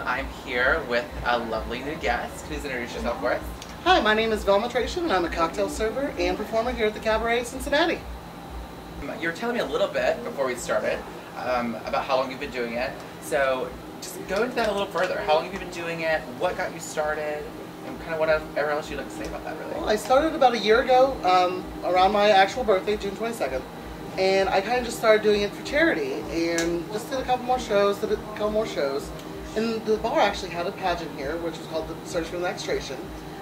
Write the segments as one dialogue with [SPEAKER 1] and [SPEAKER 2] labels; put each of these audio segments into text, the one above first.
[SPEAKER 1] I'm here with a lovely new guest. Please introduce yourself for us.
[SPEAKER 2] Hi, my name is Velma Tration, and I'm a cocktail server and performer here at the Cabaret, Cincinnati.
[SPEAKER 1] You were telling me a little bit before we started about how long you've been doing it. So just go into that a little further. How long have you been doing it? What got you started? And kind of whatever else you'd like to say about that, really.
[SPEAKER 2] Well, I started about a year ago, around my actual birthday, June 22nd. And I kind of just started doing it for charity and just did a couple more shows, And the bar actually had a pageant here, which was called the Search for the Next Tration.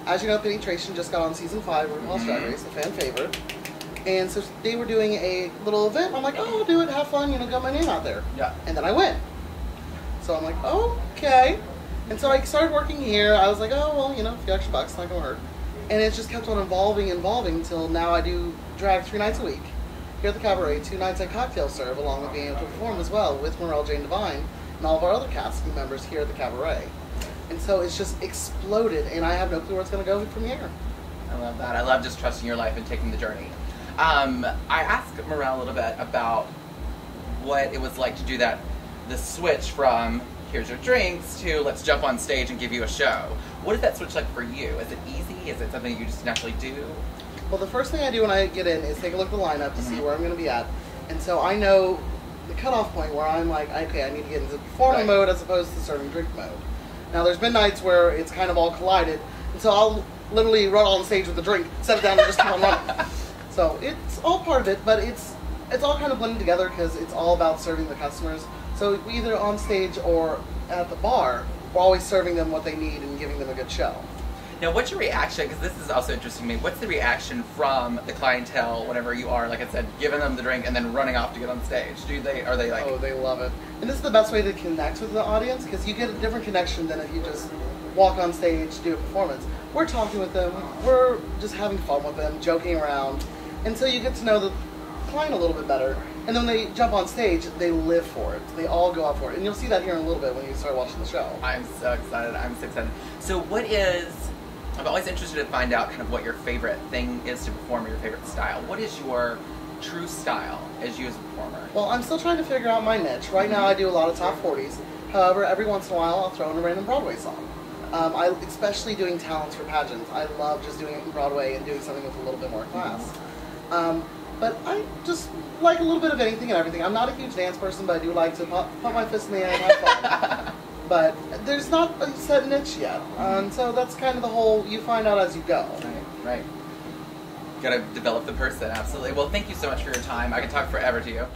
[SPEAKER 2] As you know, Velma Tration just got on season 5 of RuPaul's Drag Race, a fan favorite. And so they were doing a little event. I'm like, oh, I'll do it, have fun, got my name out there.
[SPEAKER 1] Yeah.
[SPEAKER 2] And then I went. So I'm like, oh, okay. And so I started working here. I was like, oh, well, a few extra bucks, not gonna hurt. And it just kept on evolving until now I do drag 3 nights a week. Here at the Cabaret, 2 nights I cocktail serve, along with being able to perform as well with Morel Jane Divine and all of our other cast members here at the Cabaret. And so it's just exploded, and I have no clue where it's going to go from here.
[SPEAKER 1] I love that. I love just trusting your life and taking the journey. I asked Morel a little bit about what it was like to do the switch from here's your drinks to let's jump on stage and give you a show. What is that switch like for you? Is it easy? Is it something you just naturally do?
[SPEAKER 2] Well, the first thing I do when I get in is take a look at the lineup to see where I'm going to be at. And so I know the cutoff point where I'm like, okay, I need to get into performing mode as opposed to serving drink mode. Now, there's been nights where it's kind of all collided, and so I'll literally run on stage with the drink, set it down, and just keep on running. So it's all part of it, but it's all kind of blended together because it's all about serving the customers. So either on stage or at the bar, we're always serving them what they need and giving them a good show.
[SPEAKER 1] Now, what's your reaction? Because this is also interesting to me. What's the reaction from the clientele whenever you are, like I said, giving them the drink and then running off to get on stage? Are they like?
[SPEAKER 2] Oh, they love it. And this is the best way to connect with the audience because you get a different connection than if you just walk on stage, do a performance. We're talking with them. We're just having fun with them, joking around, and so you get to know the client a little bit better. And then when they jump on stage, they live for it. They all go out for it, and you'll see that here in a little bit when you start watching the show.
[SPEAKER 1] I'm so excited. I'm so excited. So, I'm always interested to find out kind of what your favorite thing is to perform, or your favorite style. What is your true style as you as a performer?
[SPEAKER 2] Well, I'm still trying to figure out my niche. Right now I do a lot of top 40s. However, every once in a while I'll throw in a random Broadway song. Especially doing talents for pageants. I love just doing it in Broadway and doing something with a little bit more class. But I just like a little bit of anything and everything. I'm not a huge dance person, but I do like to pop my fist in the air and have fun. But there's not a set niche yet, and so that's kind of the whole, you find out as you go.
[SPEAKER 1] Right. Gotta develop the person, absolutely. Well, thank you so much for your time. I could talk forever to you.